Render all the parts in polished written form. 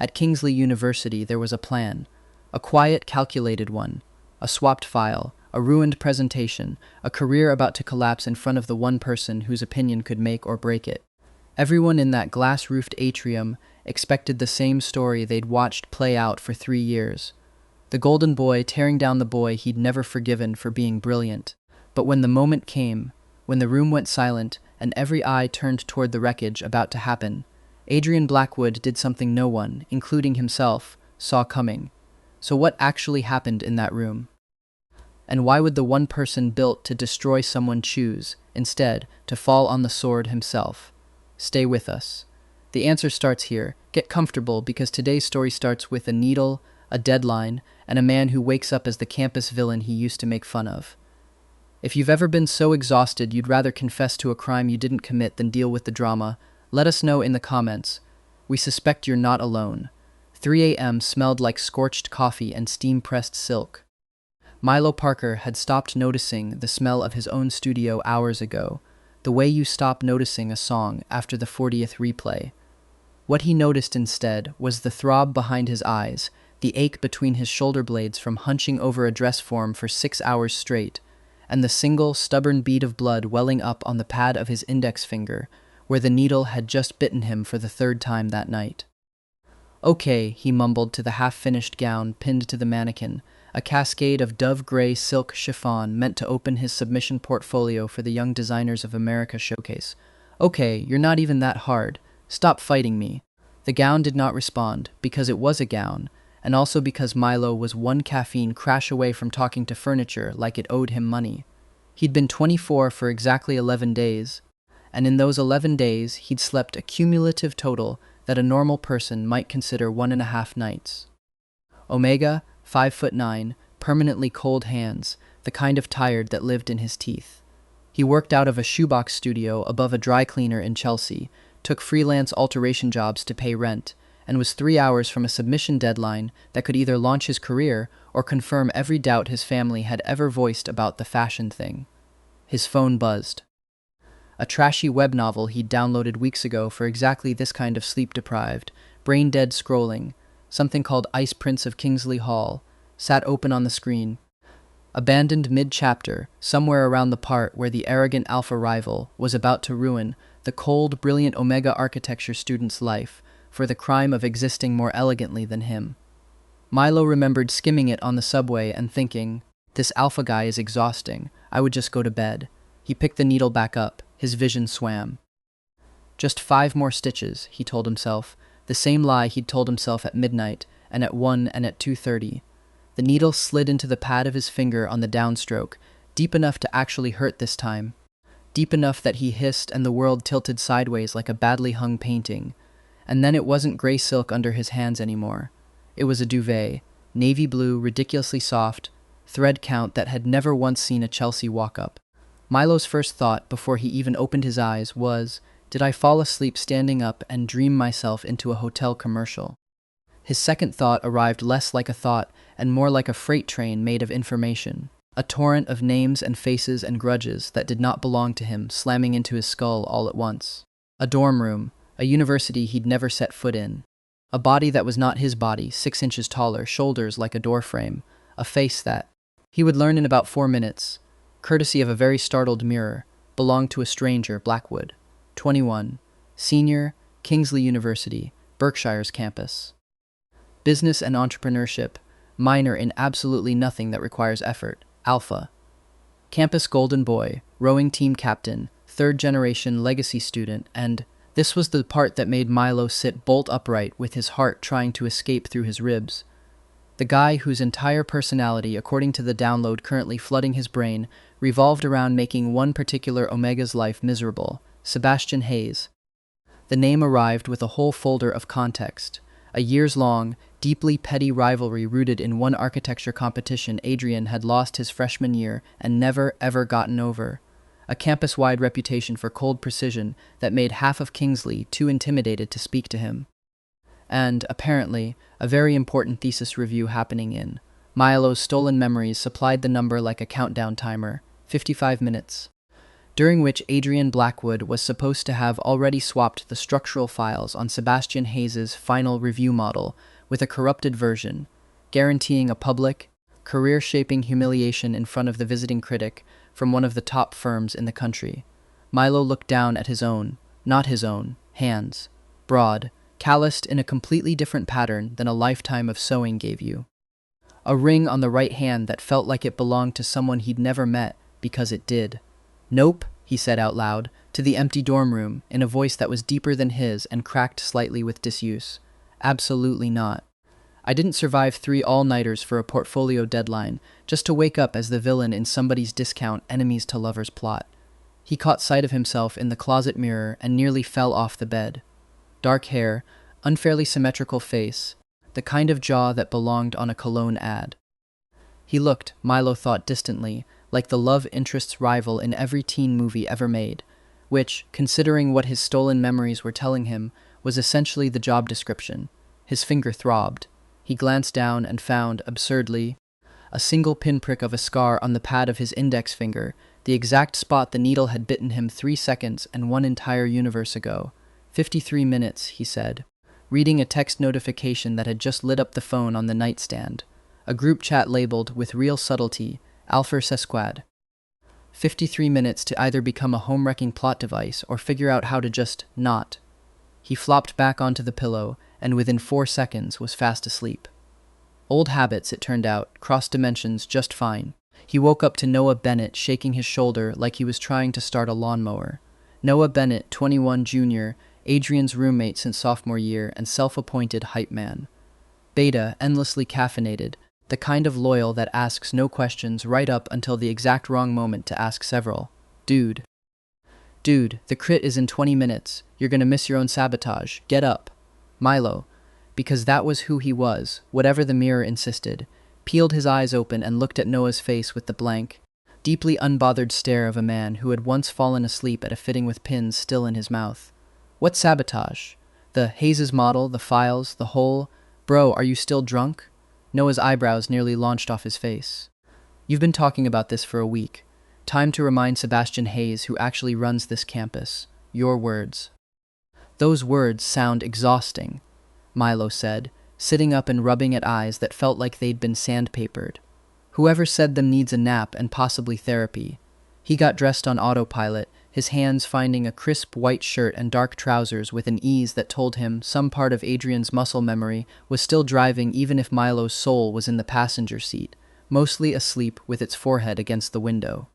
At Kingsley University there was a plan. A quiet, calculated one. A swapped file, a ruined presentation, a career about to collapse in front of the one person whose opinion could make or break it. Everyone in that glass-roofed atrium expected the same story they'd watched play out for 3 years. The golden boy tearing down the boy he'd never forgiven for being brilliant. But when the moment came, when the room went silent and every eye turned toward the wreckage about to happen, Adrian Blackwood did something no one, including himself, saw coming. So what actually happened in that room? And why would the one person built to destroy someone choose, instead, to fall on the sword himself? Stay with us. The answer starts here. Get comfortable, because today's story starts with a needle, a deadline, and a man who wakes up as the campus villain he used to make fun of. If you've ever been so exhausted you'd rather confess to a crime you didn't commit than deal with the drama, let us know in the comments. We suspect you're not alone. 3 a.m. smelled like scorched coffee and steam-pressed silk. Milo Parker had stopped noticing the smell of his own studio hours ago, the way you stop noticing a song after the 40th replay. What he noticed instead was the throb behind his eyes, the ache between his shoulder blades from hunching over a dress form for 6 hours straight, and the single, stubborn bead of blood welling up on the pad of his index finger, where the needle had just bitten him for the 3rd time that night. "Okay," he mumbled to the half-finished gown pinned to the mannequin, a cascade of dove-gray silk chiffon meant to open his submission portfolio for the Young Designers of America showcase. "Okay, you're not even that hard. Stop fighting me." The gown did not respond, because it was a gown, and also because Milo was one caffeine crash away from talking to furniture like it owed him money. He'd been 24 for exactly 11 days, and in those 11 days he'd slept a cumulative total that a normal person might consider 1.5 nights. Omega, 5'9", permanently cold hands, the kind of tired that lived in his teeth. He worked out of a shoebox studio above a dry cleaner in Chelsea, took freelance alteration jobs to pay rent, and was 3 hours from a submission deadline that could either launch his career or confirm every doubt his family had ever voiced about the fashion thing. His phone buzzed. A trashy web novel he'd downloaded weeks ago for exactly this kind of sleep-deprived, brain-dead scrolling, something called Ice Prince of Kingsley Hall, sat open on the screen. Abandoned mid-chapter, somewhere around the part where the arrogant alpha rival was about to ruin the cold, brilliant Omega architecture student's life for the crime of existing more elegantly than him. Milo remembered skimming it on the subway and thinking, "This alpha guy is exhausting. I would just go to bed." He picked the needle back up. His vision swam. Just 5 more stitches, he told himself, the same lie he'd told himself at midnight, and at 1 and at 2:30. The needle slid into the pad of his finger on the downstroke, deep enough to actually hurt this time. Deep enough that he hissed and the world tilted sideways like a badly hung painting. And then it wasn't gray silk under his hands anymore. It was a duvet, navy blue, ridiculously soft, thread count that had never once seen a Chelsea walk-up. Milo's first thought, before he even opened his eyes, was, did I fall asleep standing up and dream myself into a hotel commercial? His second thought arrived less like a thought and more like a freight train made of information. A torrent of names and faces and grudges that did not belong to him slamming into his skull all at once. A dorm room, a university he'd never set foot in. A body that was not his body, 6 inches taller, shoulders like a doorframe. A face that, he would learn in about 4 minutes, courtesy of a very startled mirror, belonged to a stranger, Blackwood. 21. Senior, Kingsley University, Berkshire's campus. Business and entrepreneurship, minor in absolutely nothing that requires effort. Alpha. Campus golden boy, rowing team captain, 3rd-generation legacy student, and this was the part that made Milo sit bolt upright with his heart trying to escape through his ribs. The guy whose entire personality, according to the download currently flooding his brain, revolved around making one particular Omega's life miserable, Sebastian Hayes. The name arrived with a whole folder of context. A years-long, deeply petty rivalry rooted in one architecture competition Adrian had lost his freshman year and never, ever gotten over. A campus-wide reputation for cold precision that made half of Kingsley too intimidated to speak to him. And, apparently, a very important thesis review happening in. Milo's stolen memories supplied the number like a countdown timer. 55 minutes. during which Adrian Blackwood was supposed to have already swapped the structural files on Sebastian Hayes's final review model with a corrupted version, guaranteeing a public, career-shaping humiliation in front of the visiting critic from one of the top firms in the country. Milo looked down at his own, not his own, hands, broad, calloused in a completely different pattern than a lifetime of sewing gave you. A ring on the right hand that felt like it belonged to someone he'd never met because it did. "Nope," he said out loud, to the empty dorm room, in a voice that was deeper than his and cracked slightly with disuse. "Absolutely not. I didn't survive 3 all-nighters for a portfolio deadline, just to wake up as the villain in somebody's discount enemies to lovers plot." He caught sight of himself in the closet mirror and nearly fell off the bed. Dark hair, unfairly symmetrical face, the kind of jaw that belonged on a cologne ad. He looked, Milo thought distantly, like the love interest's rival in every teen movie ever made, which, considering what his stolen memories were telling him, was essentially the job description. His finger throbbed. He glanced down and found, absurdly, a single pinprick of a scar on the pad of his index finger, the exact spot the needle had bitten him 3 seconds and 1 entire universe ago. 53 minutes, he said, reading a text notification that had just lit up the phone on the nightstand. A group chat labeled, with real subtlety, Alpha Sesquad. 53 minutes to either become a home-wrecking plot device or figure out how to just not. He flopped back onto the pillow, and within 4 seconds was fast asleep. Old habits, it turned out, crossed dimensions just fine. He woke up to Noah Bennett shaking his shoulder like he was trying to start a lawnmower. Noah Bennett, 21 junior, Adrian's roommate since sophomore year and self-appointed hype man. Beta, endlessly caffeinated, the kind of loyal that asks no questions right up until the exact wrong moment to ask several. Dude, the crit is in 20 minutes. You're gonna miss your own sabotage. Get up. Milo, because that was who he was, whatever the mirror insisted, peeled his eyes open and looked at Noah's face with the blank, deeply unbothered stare of a man who had once fallen asleep at a fitting with pins still in his mouth. What sabotage? The Hayes' model, the files, the whole... Bro, are you still drunk? Noah's eyebrows nearly launched off his face. You've been talking about this for a week. Time to remind Sebastian Hayes, who actually runs this campus. Your words. Those words sound exhausting, Milo said, sitting up and rubbing at eyes that felt like they'd been sandpapered. Whoever said them needs a nap and possibly therapy. He got dressed on autopilot, his hands finding a crisp white shirt and dark trousers with an ease that told him some part of Adrian's muscle memory was still driving even if Milo's soul was in the passenger seat, mostly asleep with its forehead against the window.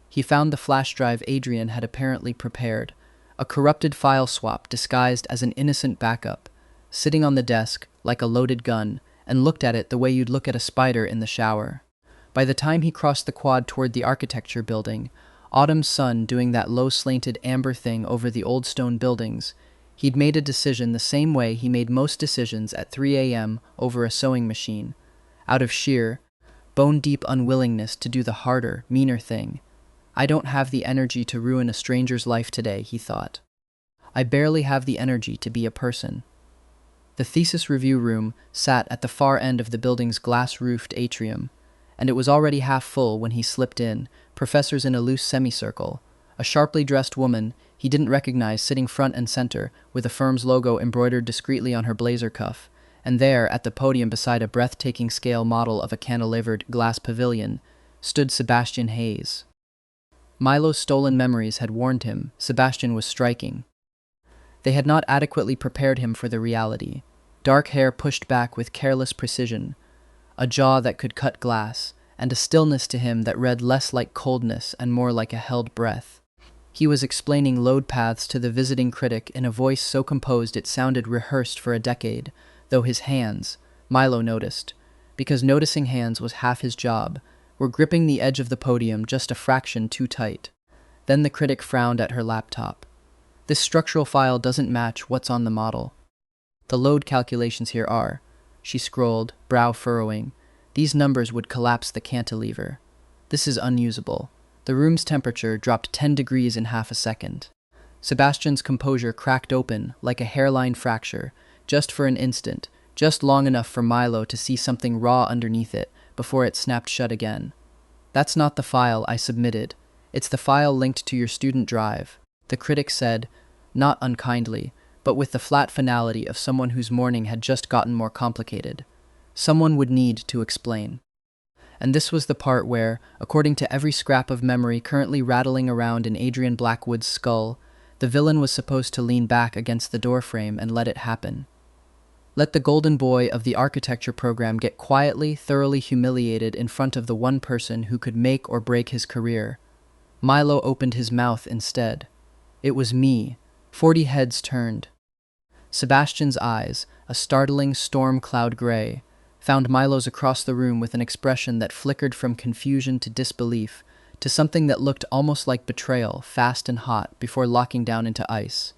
He found the flash drive Adrian had apparently prepared, a corrupted file swap disguised as an innocent backup, sitting on the desk like a loaded gun, and looked at it the way you'd look at a spider in the shower. By the time he crossed the quad toward the architecture building, autumn's sun doing that low-slanted amber thing over the old stone buildings, he'd made a decision the same way he made most decisions at 3 a.m. over a sewing machine, out of sheer, bone-deep unwillingness to do the harder, meaner thing. I don't have the energy to ruin a stranger's life today, he thought. I barely have the energy to be a person. The thesis review room sat at the far end of the building's glass-roofed atrium, and it was already half full when he slipped in, professors in a loose semicircle, a sharply dressed woman he didn't recognize sitting front and center with the firm's logo embroidered discreetly on her blazer cuff, and there, at the podium beside a breathtaking scale model of a cantilevered glass pavilion, stood Sebastian Hayes. Milo's stolen memories had warned him Sebastian was striking. They had not adequately prepared him for the reality. Dark hair pushed back with careless precision, a jaw that could cut glass, and a stillness to him that read less like coldness and more like a held breath. He was explaining load paths to the visiting critic in a voice so composed it sounded rehearsed for a decade, though his hands, Milo noticed, because noticing hands was half his job, were gripping the edge of the podium just a fraction too tight. Then the critic frowned at her laptop. This structural file doesn't match what's on the model. The load calculations here are, she scrolled, brow furrowing. These numbers would collapse the cantilever. This is unusable. The room's temperature dropped 10 degrees in half a second. Sebastian's composure cracked open like a hairline fracture, just for an instant, just long enough for Milo to see something raw underneath it before it snapped shut again. That's not the file I submitted. It's the file linked to your student drive, the critic said, not unkindly, but with the flat finality of someone whose morning had just gotten more complicated. Someone would need to explain. And this was the part where, according to every scrap of memory currently rattling around in Adrian Blackwood's skull, the villain was supposed to lean back against the doorframe and let it happen. Let the golden boy of the architecture program get quietly, thoroughly humiliated in front of the one person who could make or break his career. Milo opened his mouth instead. It was me. 40 heads turned. Sebastian's eyes, a startling storm cloud gray, found Milo's across the room with an expression that flickered from confusion to disbelief, to something that looked almost like betrayal, fast and hot, before locking down into ice.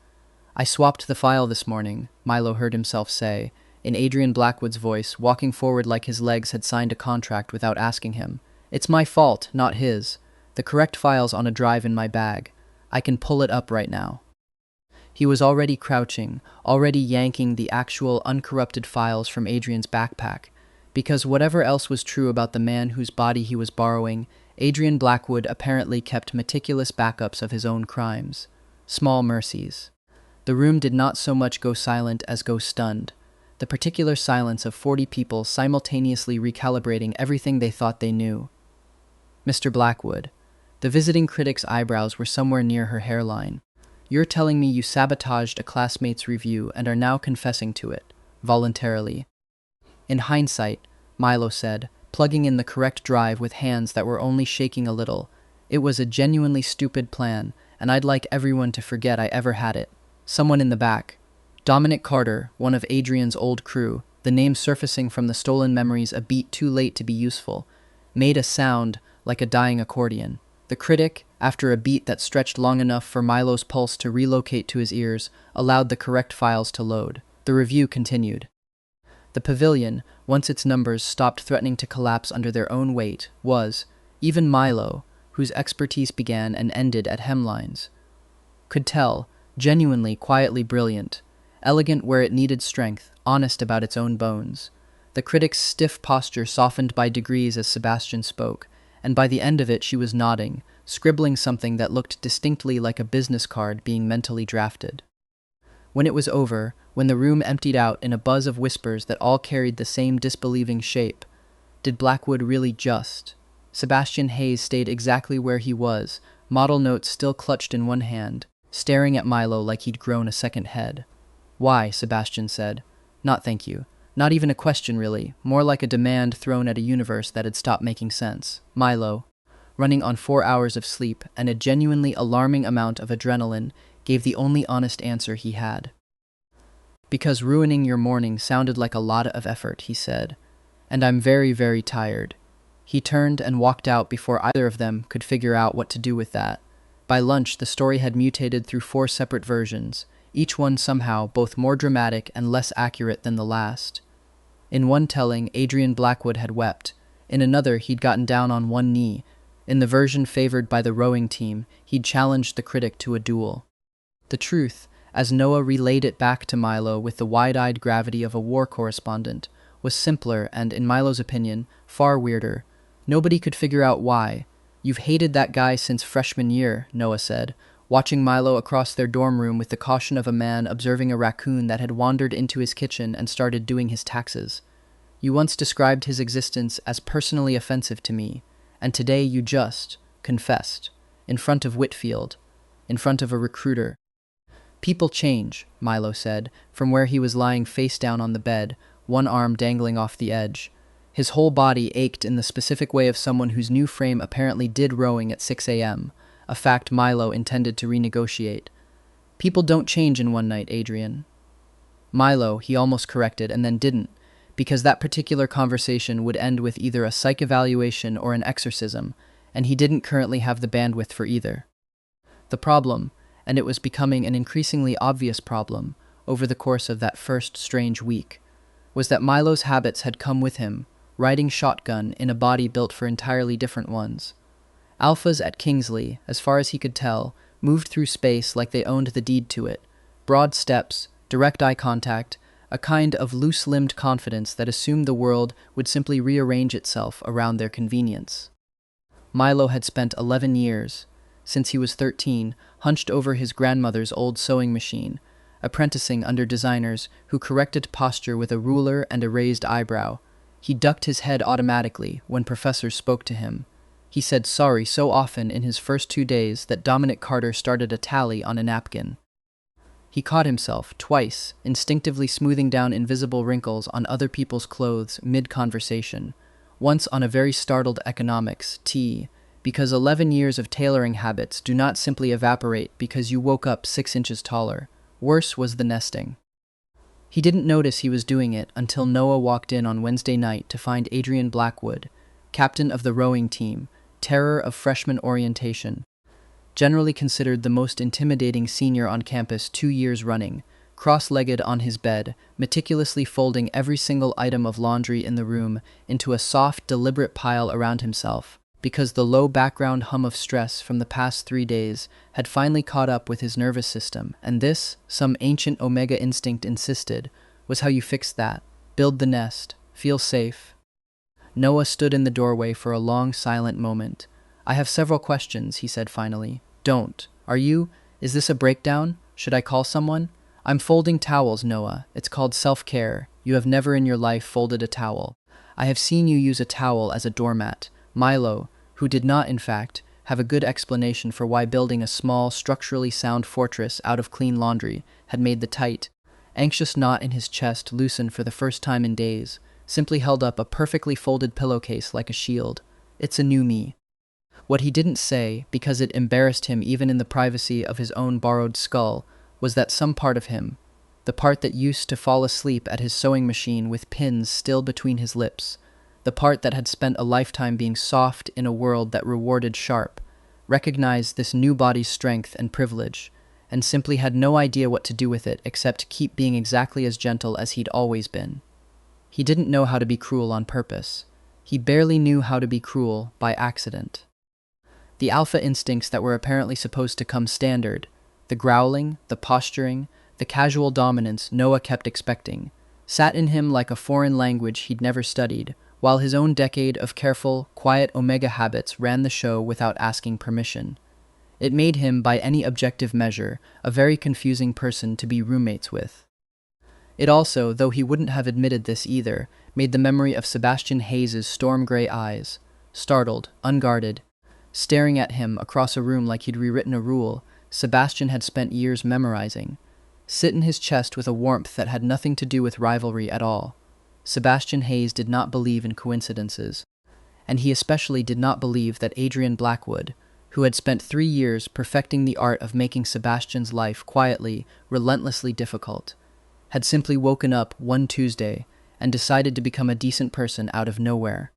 I swapped the file this morning, Milo heard himself say, in Adrian Blackwood's voice, walking forward like his legs had signed a contract without asking him. It's my fault, not his. The correct file's on a drive in my bag. I can pull it up right now. He was already crouching, already yanking the actual uncorrupted files from Adrian's backpack, because whatever else was true about the man whose body he was borrowing, Adrian Blackwood apparently kept meticulous backups of his own crimes. Small mercies. The room did not so much go silent as go stunned, the particular silence of 40 people simultaneously recalibrating everything they thought they knew. Mr. Blackwood. The visiting critic's eyebrows were somewhere near her hairline. You're telling me you sabotaged a classmate's review and are now confessing to it, voluntarily. In hindsight, Milo said, plugging in the correct drive with hands that were only shaking a little, it was a genuinely stupid plan, and I'd like everyone to forget I ever had it. Someone in the back. Dominic Carter, one of Adrian's old crew, the name surfacing from the stolen memories a beat too late to be useful, made a sound like a dying accordion. The critic, after a beat that stretched long enough for Milo's pulse to relocate to his ears, allowed the correct files to load. The review continued. The pavilion, once its numbers stopped threatening to collapse under their own weight, was, even Milo, whose expertise began and ended at hemlines, could tell, genuinely, quietly brilliant, elegant where it needed strength, honest about its own bones. The critic's stiff posture softened by degrees as Sebastian spoke, and by the end of it she was nodding, scribbling something that looked distinctly like a business card being mentally drafted. When it was over, when the room emptied out in a buzz of whispers that all carried the same disbelieving shape, did Blackwood really just? Sebastian Hayes stayed exactly where he was, model notes still clutched in one hand, staring at Milo like he'd grown a second head. Why, Sebastian said. Not thank you. Not even a question, really, more like a demand thrown at a universe that had stopped making sense. Milo, running on 4 hours of sleep and a genuinely alarming amount of adrenaline, gave the only honest answer he had. Because ruining your morning sounded like a lot of effort, he said, and I'm very, very tired. He turned and walked out before either of them could figure out what to do with that. By lunch, the story had mutated through 4 separate versions, each one somehow both more dramatic and less accurate than the last. In one telling, Adrian Blackwood had wept. In another, he'd gotten down on one knee. In the version favored by the rowing team, he'd challenged the critic to a duel. The truth, as Noah relayed it back to Milo with the wide-eyed gravity of a war correspondent, was simpler and, in Milo's opinion, far weirder. Nobody could figure out why. You've hated that guy since freshman year, Noah said, watching Milo across their dorm room with the caution of a man observing a raccoon that had wandered into his kitchen and started doing his taxes. You once described his existence as personally offensive to me, and today you just confessed, in front of Whitfield, in front of a recruiter. People change, Milo said, from where he was lying face down on the bed, one arm dangling off the edge. His whole body ached in the specific way of someone whose new frame apparently did rowing at 6 a.m., a fact Milo intended to renegotiate. People don't change in one night, Adrian. Milo, he almost corrected, and then didn't, because that particular conversation would end with either a psych evaluation or an exorcism, and he didn't currently have the bandwidth for either. The problem, and it was becoming an increasingly obvious problem, over the course of that first strange week, was that Milo's habits had come with him, riding shotgun in a body built for entirely different ones. Alphas at Kingsley, as far as he could tell, moved through space like they owned the deed to it. Broad steps, direct eye contact, a kind of loose-limbed confidence that assumed the world would simply rearrange itself around their convenience. Milo had spent 11 years, since he was 13, hunched over his grandmother's old sewing machine, apprenticing under designers who corrected posture with a ruler and a raised eyebrow. He ducked his head automatically when professors spoke to him. He said sorry so often in his first 2 days that Dominic Carter started a tally on a napkin. He caught himself, twice, instinctively smoothing down invisible wrinkles on other people's clothes mid-conversation. Once on a very startled economics tea, because 11 years of tailoring habits do not simply evaporate because you woke up 6 inches taller. Worse was the nesting. He didn't notice he was doing it until Noah walked in on Wednesday night to find Adrian Blackwood, captain of the rowing team, terror of freshman orientation, generally considered the most intimidating senior on campus 2 years running, cross-legged on his bed, meticulously folding every single item of laundry in the room into a soft, deliberate pile around himself, because the low background hum of stress from the past 3 days had finally caught up with his nervous system, and this, some ancient omega instinct insisted, was how you fix that. Build the nest. Feel safe. Noah stood in the doorway for a long, silent moment. "I have several questions," he said finally. "Don't. Are you? Is this a breakdown? Should I call someone?" "I'm folding towels, Noah. It's called self-care. You have never in your life folded a towel. I have seen you use a towel as a doormat." Milo, who did not, in fact, have a good explanation for why building a small, structurally sound fortress out of clean laundry had made the tight, anxious knot in his chest loosen for the first time in days, simply held up a perfectly folded pillowcase like a shield. "It's a new me." What he didn't say, because it embarrassed him even in the privacy of his own borrowed skull, was that some part of him, the part that used to fall asleep at his sewing machine with pins still between his lips, the part that had spent a lifetime being soft in a world that rewarded sharp, recognized this new body's strength and privilege, and simply had no idea what to do with it except keep being exactly as gentle as he'd always been. He didn't know how to be cruel on purpose. He barely knew how to be cruel by accident. The alpha instincts that were apparently supposed to come standard, the growling, the posturing, the casual dominance Noah kept expecting, sat in him like a foreign language he'd never studied, while his own decade of careful, quiet omega habits ran the show without asking permission. It made him, by any objective measure, a very confusing person to be roommates with. It also, though he wouldn't have admitted this either, made the memory of Sebastian Hayes' storm-gray eyes, startled, unguarded, staring at him across a room like he'd rewritten a rule Sebastian had spent years memorizing, sit in his chest with a warmth that had nothing to do with rivalry at all. Sebastian Hayes did not believe in coincidences, and he especially did not believe that Adrian Blackwood, who had spent 3 years perfecting the art of making Sebastian's life quietly, relentlessly difficult, had simply woken up one Tuesday and decided to become a decent person out of nowhere.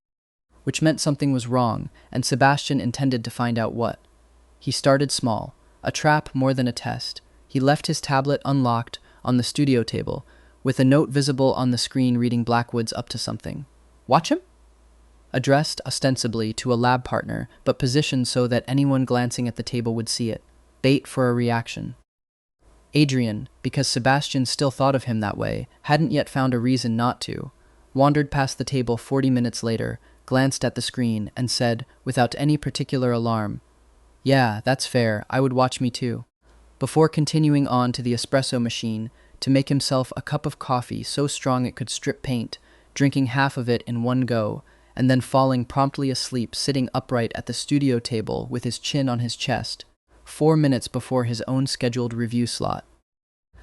Which meant something was wrong, and Sebastian intended to find out what. He started small, a trap more than a test. He left his tablet unlocked on the studio table, with a note visible on the screen reading Blackwood's up to something. "Watch him?" Addressed ostensibly to a lab partner, but positioned so that anyone glancing at the table would see it. Bait for a reaction. Adrian, because Sebastian still thought of him that way, hadn't yet found a reason not to, wandered past the table 40 minutes later, glanced at the screen, and said, without any particular alarm, "Yeah, that's fair, I would watch me too," before continuing on to the espresso machine to make himself a cup of coffee so strong it could strip paint, drinking half of it in one go, and then falling promptly asleep sitting upright at the studio table with his chin on his chest, 4 minutes before his own scheduled review slot.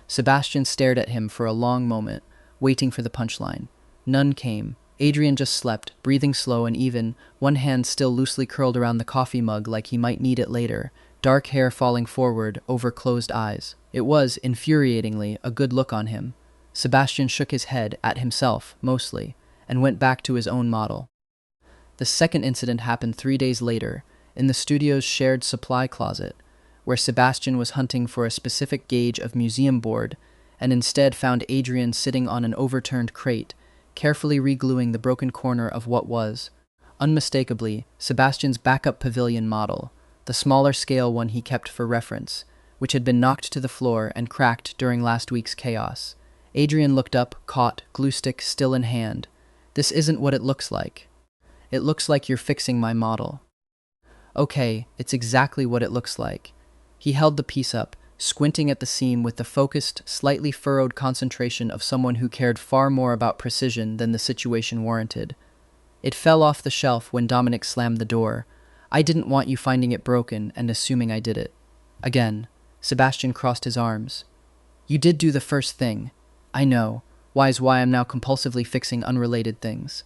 Sebastian stared at him for a long moment, waiting for the punchline. None came. Adrian just slept, breathing slow and even, one hand still loosely curled around the coffee mug like he might need it later, dark hair falling forward over closed eyes. It was, infuriatingly, a good look on him. Sebastian shook his head, at himself, mostly, and went back to his own model. The second incident happened 3 days later, in the studio's shared supply closet, where Sebastian was hunting for a specific gauge of museum board, and instead found Adrian sitting on an overturned crate, carefully regluing the broken corner of what was, unmistakably, Sebastian's backup pavilion model, the smaller scale one he kept for reference, which had been knocked to the floor and cracked during last week's chaos. Adrian looked up, caught, glue stick still in hand. "This isn't what it looks like. It looks like you're fixing my model." Okay, it's exactly what it looks like. He held the piece up, squinting at the seam with the focused, slightly furrowed concentration of someone who cared far more about precision than the situation warranted. It fell off the shelf when Dominic slammed the door. I didn't want you finding it broken and assuming I did it. Again, Sebastian crossed his arms. You did do the first thing. I know. Why I'm now compulsively fixing unrelated things.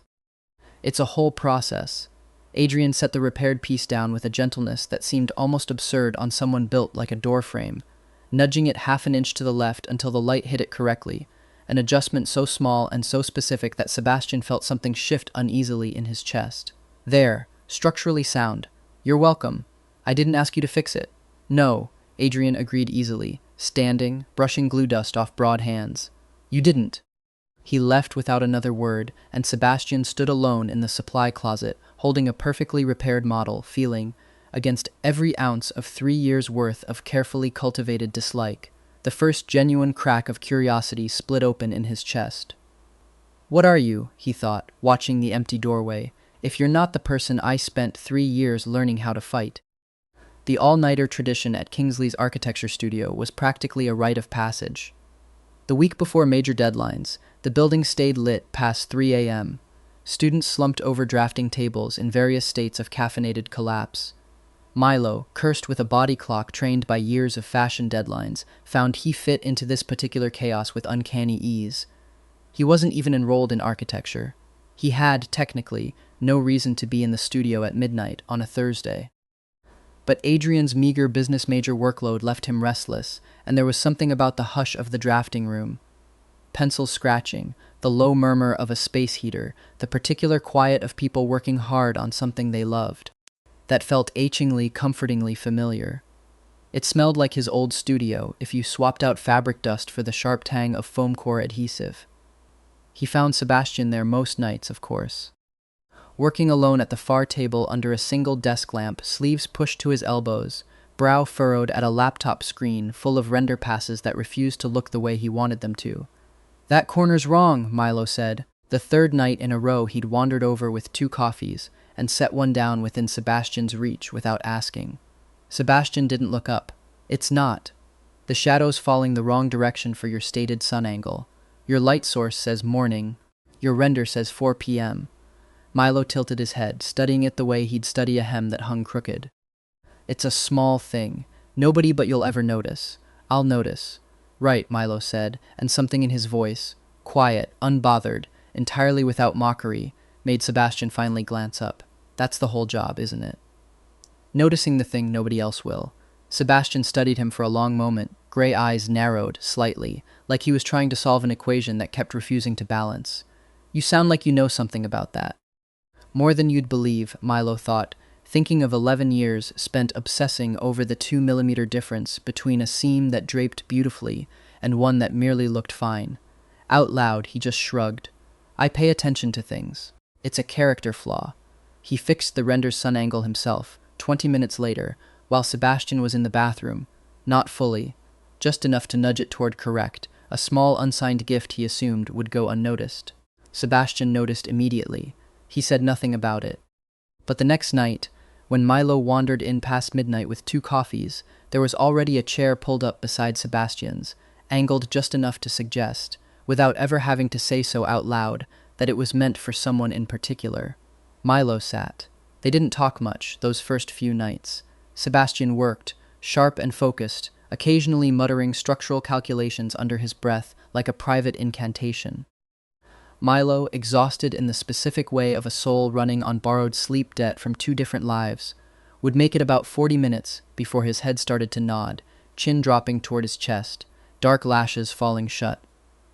It's a whole process. Adrian set the repaired piece down with a gentleness that seemed almost absurd on someone built like a doorframe, nudging it half an inch to the left until the light hit it correctly, an adjustment so small and so specific that Sebastian felt something shift uneasily in his chest. There, structurally sound. You're welcome. I didn't ask you to fix it. No, Adrian agreed easily, standing, brushing glue dust off broad hands. You didn't. He left without another word, and Sebastian stood alone in the supply closet, holding a perfectly repaired model, feeling, against every ounce of 3 years' worth of carefully cultivated dislike, the first genuine crack of curiosity split open in his chest. What are you, he thought, watching the empty doorway, if you're not the person I spent 3 years learning how to fight? The all-nighter tradition at Kingsley's architecture studio was practically a rite of passage. The week before major deadlines, the building stayed lit past 3 a.m. Students slumped over drafting tables in various states of caffeinated collapse. Milo, cursed with a body clock trained by years of fashion deadlines, found he fit into this particular chaos with uncanny ease. He wasn't even enrolled in architecture. He had, technically, no reason to be in the studio at midnight on a Thursday. But Adrian's meager business major workload left him restless, and there was something about the hush of the drafting room. Pencils scratching, the low murmur of a space heater, the particular quiet of people working hard on something they loved, that felt achingly, comfortingly familiar. It smelled like his old studio if you swapped out fabric dust for the sharp tang of foam core adhesive. He found Sebastian there most nights, of course. Working alone at the far table under a single desk lamp, sleeves pushed to his elbows, brow furrowed at a laptop screen full of render passes that refused to look the way he wanted them to. That corner's wrong, Milo said. The third night in a row he'd wandered over with 2 coffees and set one down within Sebastian's reach without asking. Sebastian didn't look up. It's not. The shadow's falling the wrong direction for your stated sun angle. Your light source says morning. Your render says 4 p.m. Milo tilted his head, studying it the way he'd study a hem that hung crooked. It's a small thing. Nobody but you'll ever notice. I'll notice. Right, Milo said, and something in his voice, quiet, unbothered, entirely without mockery, made Sebastian finally glance up. That's the whole job, isn't it? Noticing the thing nobody else will. Sebastian studied him for a long moment, gray eyes narrowed slightly, like he was trying to solve an equation that kept refusing to balance. You sound like you know something about that. More than you'd believe, Milo thought, thinking of 11 years spent obsessing over the 2 millimeter difference between a seam that draped beautifully and one that merely looked fine. Out loud, he just shrugged. I pay attention to things. It's a character flaw. He fixed the render's sun angle himself, 20 minutes later, while Sebastian was in the bathroom. Not fully. Just enough to nudge it toward correct, a small unsigned gift he assumed would go unnoticed. Sebastian noticed immediately. He said nothing about it. But the next night, when Milo wandered in past midnight with 2 coffees, there was already a chair pulled up beside Sebastian's, angled just enough to suggest, without ever having to say so out loud, that it was meant for someone in particular. Milo sat. They didn't talk much, those first few nights. Sebastian worked, sharp and focused, occasionally muttering structural calculations under his breath like a private incantation. Milo, exhausted in the specific way of a soul running on borrowed sleep debt from 2 different lives, would make it about 40 minutes before his head started to nod, chin dropping toward his chest, dark lashes falling shut.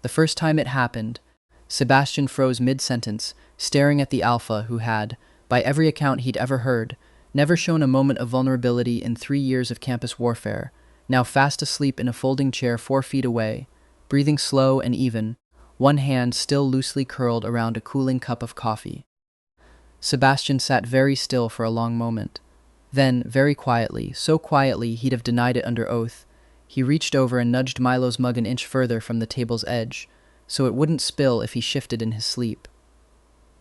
The first time it happened, Sebastian froze mid-sentence, staring at the alpha who had, by every account he'd ever heard, never shown a moment of vulnerability in 3 years of campus warfare, now fast asleep in a folding chair 4 feet away, breathing slow and even, one hand still loosely curled around a cooling cup of coffee. Sebastian sat very still for a long moment. Then, very quietly, so quietly he'd have denied it under oath, he reached over and nudged Milo's mug an inch further from the table's edge, so it wouldn't spill if he shifted in his sleep.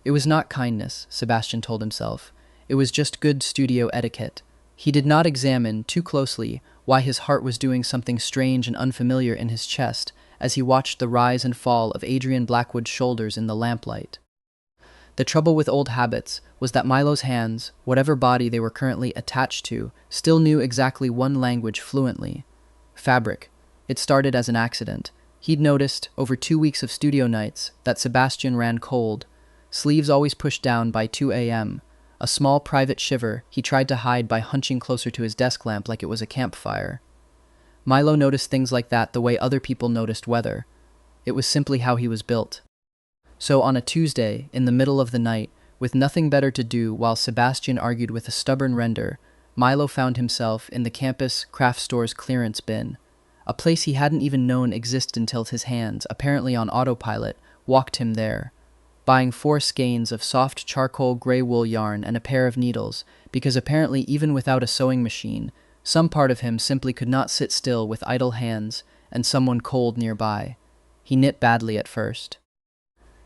It was not kindness, Sebastian told himself. It was just good studio etiquette, He did not examine, too closely, why his heart was doing something strange and unfamiliar in his chest as he watched the rise and fall of Adrian Blackwood's shoulders in the lamplight. The trouble with old habits was that Milo's hands, whatever body they were currently attached to, still knew exactly one language fluently: fabric. It started as an accident. He'd noticed, over 2 weeks of studio nights, that Sebastian ran cold, sleeves always pushed down by 2 a.m., a small private shiver he tried to hide by hunching closer to his desk lamp like it was a campfire. Milo noticed things like that the way other people noticed weather. It was simply how he was built. So on a Tuesday, in the middle of the night, with nothing better to do while Sebastian argued with a stubborn render, Milo found himself in the campus craft store's clearance bin, a place he hadn't even known existed until his hands, apparently on autopilot, walked him there, buying 4 skeins of soft charcoal gray wool yarn and a pair of needles, because apparently even without a sewing machine, some part of him simply could not sit still with idle hands and someone cold nearby. He knit badly at first.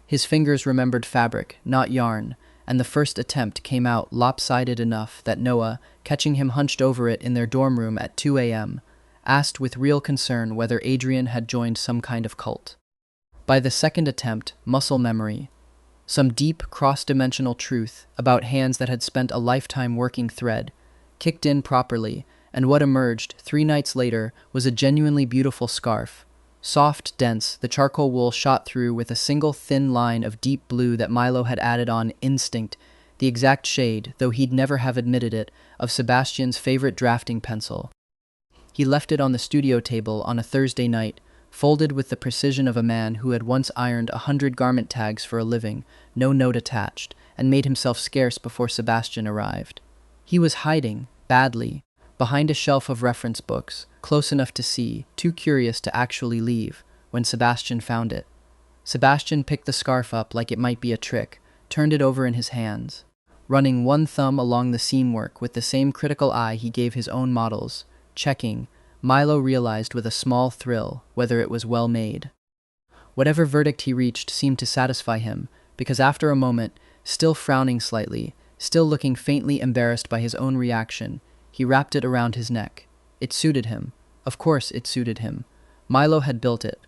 His fingers remembered fabric, not yarn, and the first attempt came out lopsided enough that Noah, catching him hunched over it in their dorm room at 2 a.m., asked with real concern whether Adrian had joined some kind of cult. By the second attempt, muscle memory, some deep cross-dimensional truth about hands that had spent a lifetime working thread, kicked in properly, and what emerged 3 nights later was a genuinely beautiful scarf. Soft, dense, the charcoal wool shot through with a single thin line of deep blue that Milo had added on instinct, the exact shade, though he'd never have admitted it, of Sebastian's favorite drafting pencil. He left it on the studio table on a Thursday night, folded with the precision of a man who had once ironed 100 garment tags for a living, no note attached, and made himself scarce before Sebastian arrived. He was hiding, badly, behind a shelf of reference books, close enough to see, too curious to actually leave, when Sebastian found it. Sebastian picked the scarf up like it might be a trick, turned it over in his hands, running one thumb along the seamwork with the same critical eye he gave his own models, checking. Milo realized with a small thrill whether it was well made. Whatever verdict he reached seemed to satisfy him, because after a moment, still frowning slightly, still looking faintly embarrassed by his own reaction, he wrapped it around his neck. It suited him. Of course it suited him. Milo had built it,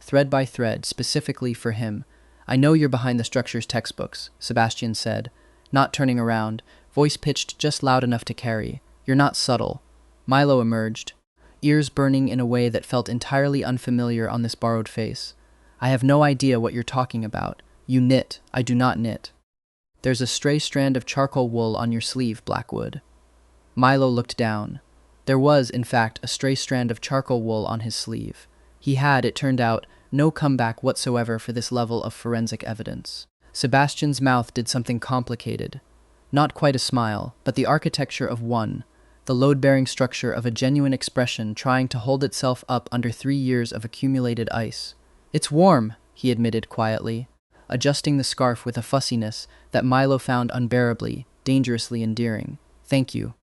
thread by thread, specifically for him. "I know you're behind the structures textbooks," Sebastian said, not turning around, voice pitched just loud enough to carry. "You're not subtle." Milo emerged, ears burning in a way that felt entirely unfamiliar on this borrowed face. "I have no idea what you're talking about. You knit. I do not knit." "There's a stray strand of charcoal wool on your sleeve, Blackwood." Milo looked down. There was, in fact, a stray strand of charcoal wool on his sleeve. He had, it turned out, no comeback whatsoever for this level of forensic evidence. Sebastian's mouth did something complicated. Not quite a smile, but the architecture of one, the load-bearing structure of a genuine expression trying to hold itself up under 3 years of accumulated ice. "It's warm," he admitted quietly, adjusting the scarf with a fussiness that Milo found unbearably, dangerously endearing. "Thank you."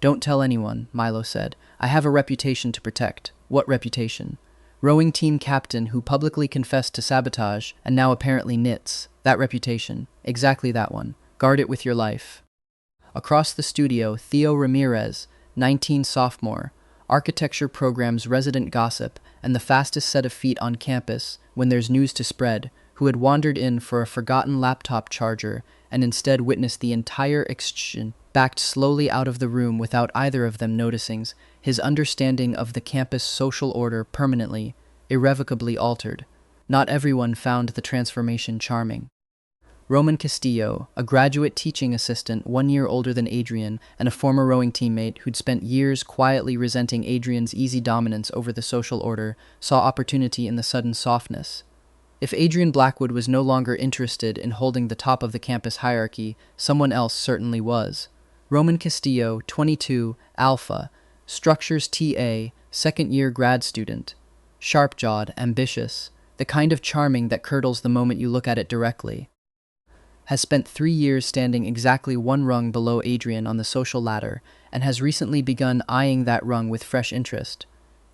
"Don't tell anyone," Milo said. "I have a reputation to protect." "What reputation?" "Rowing team captain who publicly confessed to sabotage and now apparently knits. That reputation. Exactly that one. Guard it with your life." Across the studio, Theo Ramirez, 19 sophomore, architecture program's resident gossip and the fastest set of feet on campus when there's news to spread, who had wandered in for a forgotten laptop charger and instead witnessed the entire exchange, backed slowly out of the room without either of them noticing, his understanding of the campus social order permanently, irrevocably altered. Not everyone found the transformation charming. Roman Castillo, a graduate teaching assistant 1 year older than Adrian and a former rowing teammate who'd spent years quietly resenting Adrian's easy dominance over the social order, saw opportunity in the sudden softness. If Adrian Blackwood was no longer interested in holding the top of the campus hierarchy, someone else certainly was. Roman Castillo, 22, Alpha, Structures TA, second-year grad student. Sharp-jawed, ambitious, the kind of charming that curdles the moment you look at it directly. Has spent 3 years standing exactly 1 rung below Adrian on the social ladder, and has recently begun eyeing that rung with fresh interest.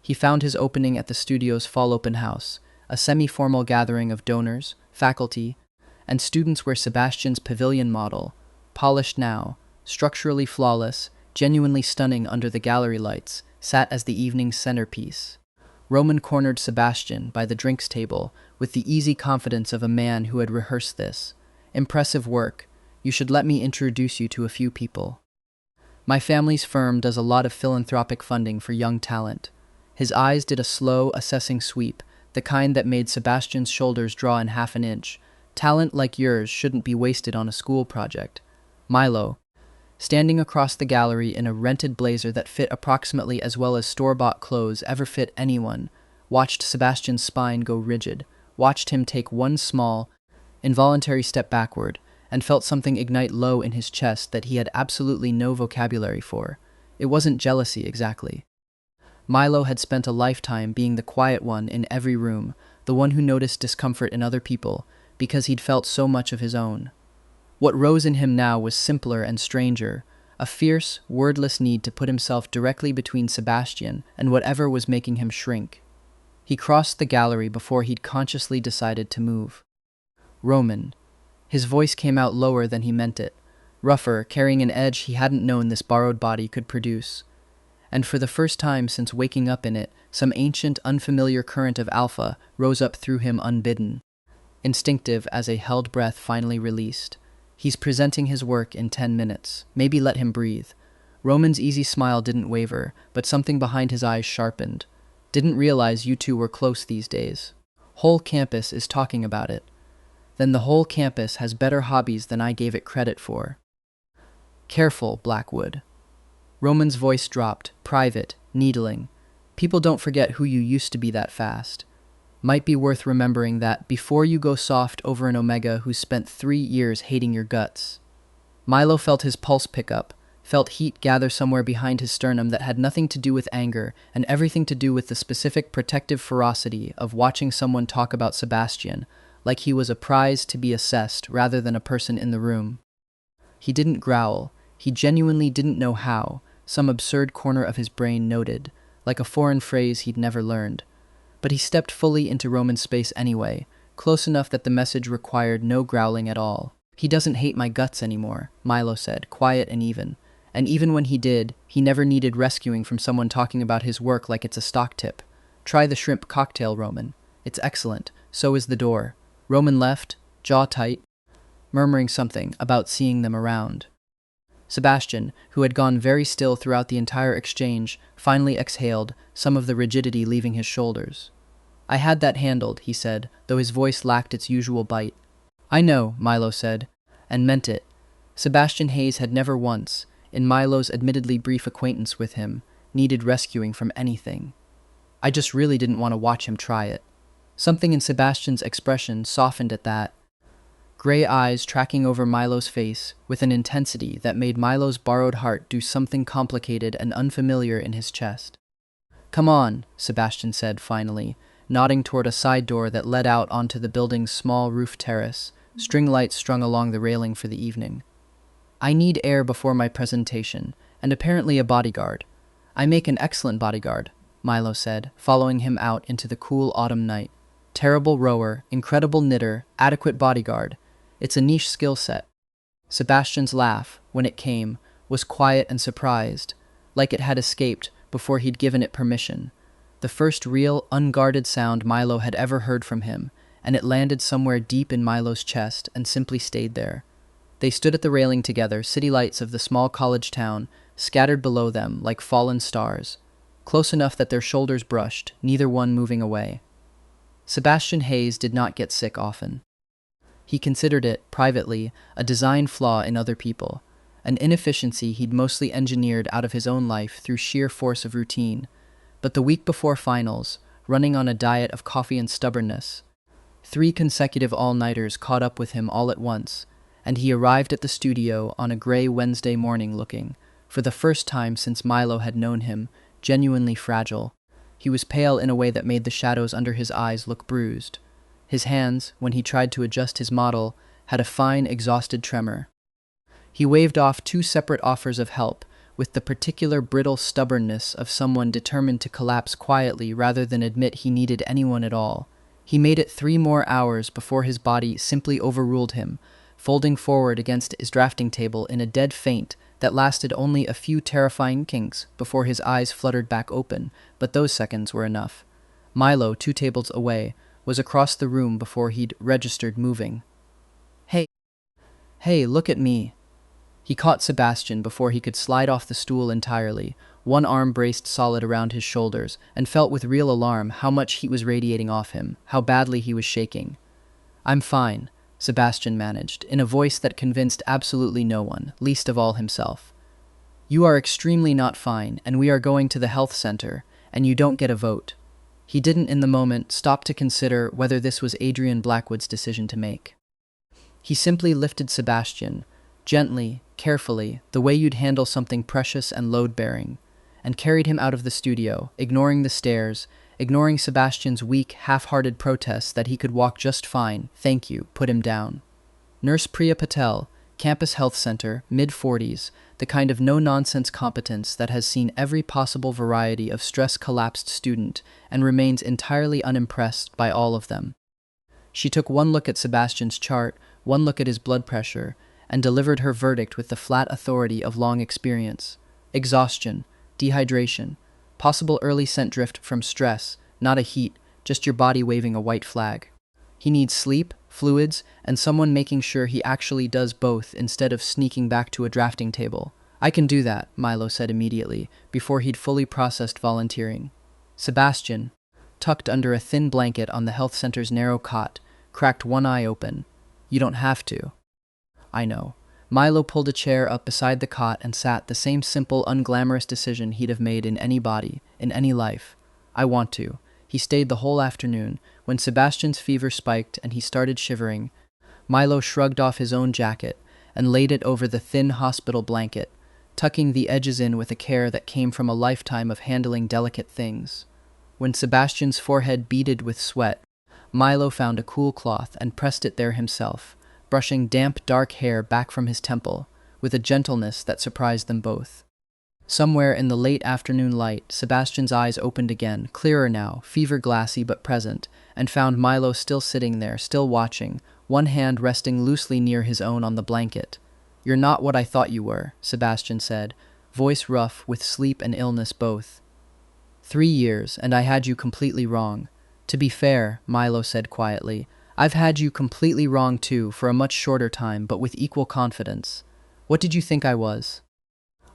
He found his opening at the studio's fall open house, a semi-formal gathering of donors, faculty, and students where Sebastian's pavilion model, polished now, structurally flawless, genuinely stunning under the gallery lights, sat as the evening's centerpiece. Roman cornered Sebastian by the drinks table with the easy confidence of a man who had rehearsed this. "Impressive work. You should let me introduce you to a few people. My family's firm does a lot of philanthropic funding for young talent." His eyes did a slow, assessing sweep, the kind that made Sebastian's shoulders draw in half an inch. "Talent like yours shouldn't be wasted on a school project." Milo, standing across the gallery in a rented blazer that fit approximately as well as store-bought clothes ever fit anyone, watched Sebastian's spine go rigid, watched him take one small, involuntary step backward, and felt something ignite low in his chest that he had absolutely no vocabulary for. It wasn't jealousy exactly. Milo had spent a lifetime being the quiet one in every room, the one who noticed discomfort in other people, because he'd felt so much of his own. What rose in him now was simpler and stranger, a fierce, wordless need to put himself directly between Sebastian and whatever was making him shrink. He crossed the gallery before he'd consciously decided to move. "Roman." His voice came out lower than he meant it, rougher, carrying an edge he hadn't known this borrowed body could produce. And for the first time since waking up in it, some ancient, unfamiliar current of alpha rose up through him unbidden, instinctive as a held breath finally released. "He's presenting his work in 10 minutes. Maybe let him breathe." Roman's easy smile didn't waver, but something behind his eyes sharpened. "Didn't realize you two were close these days. Whole campus is talking about it." "Then the whole campus has better hobbies than I gave it credit for." "Careful, Blackwood." Roman's voice dropped, private, needling. "People don't forget who you used to be that fast. Might be worth remembering that before you go soft over an Omega who spent 3 years hating your guts." Milo felt his pulse pick up, felt heat gather somewhere behind his sternum that had nothing to do with anger and everything to do with the specific protective ferocity of watching someone talk about Sebastian, like he was a prize to be assessed rather than a person in the room. He didn't growl. He genuinely didn't know how, some absurd corner of his brain noted, like a foreign phrase he'd never learned. But he stepped fully into Roman space anyway, close enough that the message required no growling at all. "He doesn't hate my guts anymore," Milo said, quiet and even. "And even when he did, he never needed rescuing from someone talking about his work like it's a stock tip. Try the shrimp cocktail, Roman. It's excellent. So is the door." Roman left, jaw tight, murmuring something about seeing them around. Sebastian, who had gone very still throughout the entire exchange, finally exhaled, some of the rigidity leaving his shoulders. "I had that handled," he said, though his voice lacked its usual bite. "I know," Milo said, and meant it. Sebastian Hayes had never once, in Milo's admittedly brief acquaintance with him, needed rescuing from anything. "I just really didn't want to watch him try it." Something in Sebastian's expression softened at that, gray eyes tracking over Milo's face with an intensity that made Milo's borrowed heart do something complicated and unfamiliar in his chest. "Come on," Sebastian said finally, nodding toward a side door that led out onto the building's small roof terrace, string lights strung along the railing for the evening. "I need air before my presentation, and apparently a bodyguard." "I make an excellent bodyguard," Milo said, following him out into the cool autumn night. "Terrible rower, incredible knitter, adequate bodyguard. It's a niche skill set." Sebastian's laugh, when it came, was quiet and surprised, like it had escaped before he'd given it permission. The first real, unguarded sound Milo had ever heard from him, and it landed somewhere deep in Milo's chest and simply stayed there. They stood at the railing together, city lights of the small college town scattered below them like fallen stars, close enough that their shoulders brushed, neither one moving away. Sebastian Hayes did not get sick often. He considered it, privately, a design flaw in other people, an inefficiency he'd mostly engineered out of his own life through sheer force of routine. But the week before finals, running on a diet of coffee and stubbornness, 3 consecutive all-nighters caught up with him all at once, and he arrived at the studio on a gray Wednesday morning looking, for the first time since Milo had known him, genuinely fragile. He was pale in a way that made the shadows under his eyes look bruised. His hands, when he tried to adjust his model, had a fine, exhausted tremor. He waved off 2 separate offers of help, with the particular brittle stubbornness of someone determined to collapse quietly rather than admit he needed anyone at all. He made it 3 more hours before his body simply overruled him, folding forward against his drafting table in a dead faint that lasted only a few terrifying kinks before his eyes fluttered back open, but those seconds were enough. Milo, 2 tables away, was across the room before he'd registered moving. Hey, hey, look at me. He caught Sebastian before he could slide off the stool entirely, one arm braced solid around his shoulders, and felt with real alarm how much heat was radiating off him, how badly he was shaking. I'm fine, Sebastian managed, in a voice that convinced absolutely no one, least of all himself. You are extremely not fine, and we are going to the health center, and you don't get a vote. He didn't in the moment stop to consider whether this was Adrian Blackwood's decision to make. He simply lifted Sebastian, gently, carefully, the way you'd handle something precious and load-bearing, and carried him out of the studio, ignoring the stares, ignoring Sebastian's weak, half-hearted protests that he could walk just fine, thank you, put him down. Nurse Priya Patel, Campus Health Center, mid-40s, the kind of no-nonsense competence that has seen every possible variety of stress-collapsed student and remains entirely unimpressed by all of them. She took one look at Sebastian's chart, one look at his blood pressure, and delivered her verdict with the flat authority of long experience. Exhaustion, dehydration, possible early scent drift from stress, not a heat, just your body waving a white flag. He needs sleep, fluids, and someone making sure he actually does both instead of sneaking back to a drafting table. I can do that, Milo said immediately, before he'd fully processed volunteering. Sebastian, tucked under a thin blanket on the health center's narrow cot, cracked one eye open. You don't have to. I know. Milo pulled a chair up beside the cot and sat, the same simple, unglamorous decision he'd have made in any body, in any life. I want to. He stayed the whole afternoon. When Sebastian's fever spiked and he started shivering, Milo shrugged off his own jacket and laid it over the thin hospital blanket, tucking the edges in with a care that came from a lifetime of handling delicate things. When Sebastian's forehead beaded with sweat, Milo found a cool cloth and pressed it there himself, brushing damp, dark hair back from his temple, with a gentleness that surprised them both. Somewhere in the late afternoon light, Sebastian's eyes opened again, clearer now, fever-glassy but present, and found Milo still sitting there, still watching, one hand resting loosely near his own on the blanket. You're not what I thought you were, Sebastian said, voice rough with sleep and illness both. 3 years, and I had you completely wrong. To be fair, Milo said quietly, I've had you completely wrong too, for a much shorter time, but with equal confidence. What did you think I was?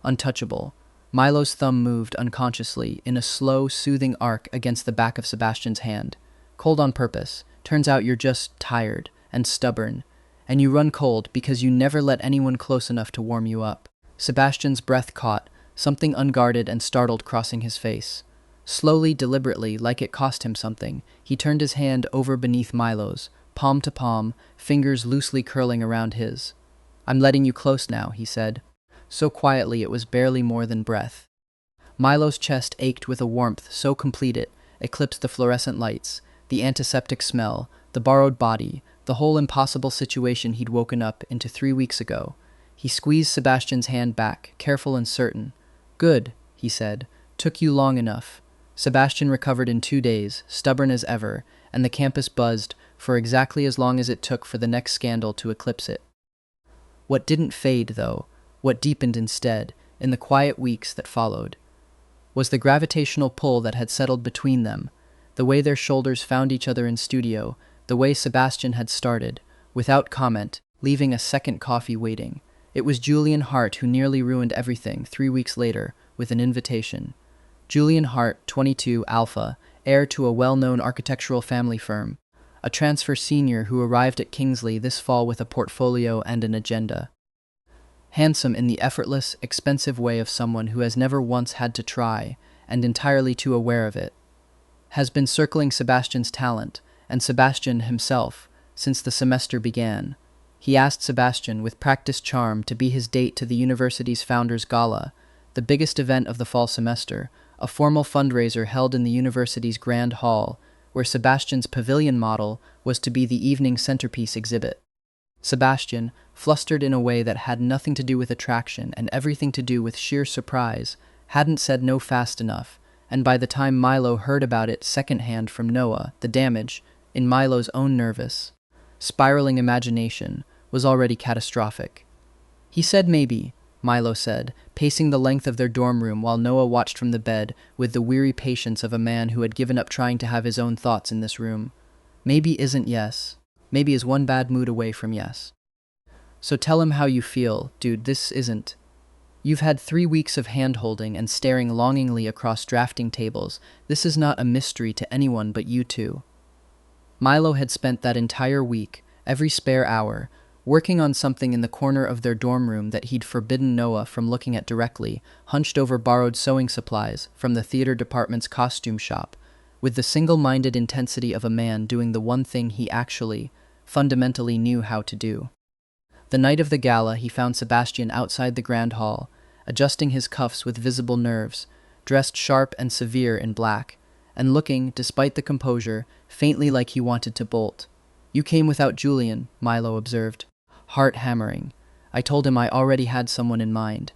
Untouchable. Milo's thumb moved unconsciously in a slow, soothing arc against the back of Sebastian's hand. Cold on purpose. Turns out you're just tired and stubborn, and you run cold because you never let anyone close enough to warm you up. Sebastian's breath caught, something unguarded and startled crossing his face. Slowly, deliberately, like it cost him something, he turned his hand over beneath Milo's, palm to palm, fingers loosely curling around his. I'm letting you close now, he said, so quietly it was barely more than breath. Milo's chest ached with a warmth so complete it eclipsed the fluorescent lights, the antiseptic smell, the borrowed body, the whole impossible situation he'd woken up into 3 weeks ago. He squeezed Sebastian's hand back, careful and certain. Good, he said. Took you long enough. Sebastian recovered in 2 days, stubborn as ever, and the campus buzzed for exactly as long as it took for the next scandal to eclipse it. What didn't fade, though, what deepened instead, in the quiet weeks that followed, was the gravitational pull that had settled between them, the way their shoulders found each other in studio, the way Sebastian had started, without comment, leaving a second coffee waiting. It was Julian Hart who nearly ruined everything 3 weeks later with an invitation. Julian Hart, 22, Alpha, heir to a well-known architectural family firm, a transfer senior who arrived at Kingsley this fall with a portfolio and an agenda. Handsome in the effortless, expensive way of someone who has never once had to try, and entirely too aware of it, has been circling Sebastian's talent, and Sebastian himself, since the semester began. He asked Sebastian, with practiced charm, to be his date to the university's founders' gala, the biggest event of the fall semester, a formal fundraiser held in the university's grand hall, where Sebastian's pavilion model was to be the evening centerpiece exhibit. Sebastian, flustered in a way that had nothing to do with attraction and everything to do with sheer surprise, hadn't said no fast enough, and by the time Milo heard about it secondhand from Noah, the damage, in Milo's own nervous, spiraling imagination, was already catastrophic. He said maybe, Milo said, pacing the length of their dorm room while Noah watched from the bed with the weary patience of a man who had given up trying to have his own thoughts in this room. Maybe isn't yes. Maybe is one bad mood away from yes. So tell him how you feel, dude, this isn't. You've had 3 weeks of hand-holding and staring longingly across drafting tables. This is not a mystery to anyone but you two. Milo had spent that entire week, every spare hour, working on something in the corner of their dorm room that he'd forbidden Noah from looking at directly, hunched over borrowed sewing supplies from the theater department's costume shop, with the single-minded intensity of a man doing the one thing he actually, fundamentally knew how to do. The night of the gala, he found Sebastian outside the grand hall, adjusting his cuffs with visible nerves, dressed sharp and severe in black, and looking, despite the composure, faintly like he wanted to bolt. "You came without Julian," Milo observed. Heart hammering. "I told him I already had someone in mind."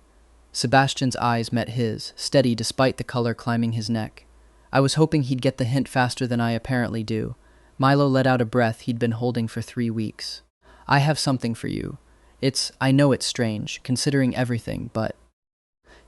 Sebastian's eyes met his, steady despite the color climbing his neck. "I was hoping he'd get the hint faster than I apparently do." Milo let out a breath he'd been holding for 3 weeks. "I have something for you. I know it's strange, considering everything, but..."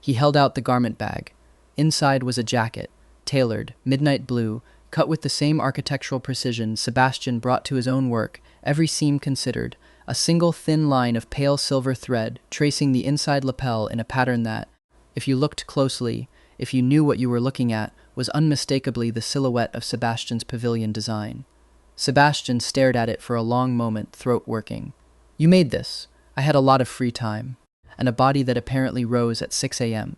He held out the garment bag. Inside was a jacket, tailored, midnight blue, cut with the same architectural precision Sebastian brought to his own work, every seam considered, a single thin line of pale silver thread tracing the inside lapel in a pattern that, if you looked closely, if you knew what you were looking at, was unmistakably the silhouette of Sebastian's pavilion design. Sebastian stared at it for a long moment, throat working. "You made this. I had a lot of free time, and a body that apparently rose at 6 a.m.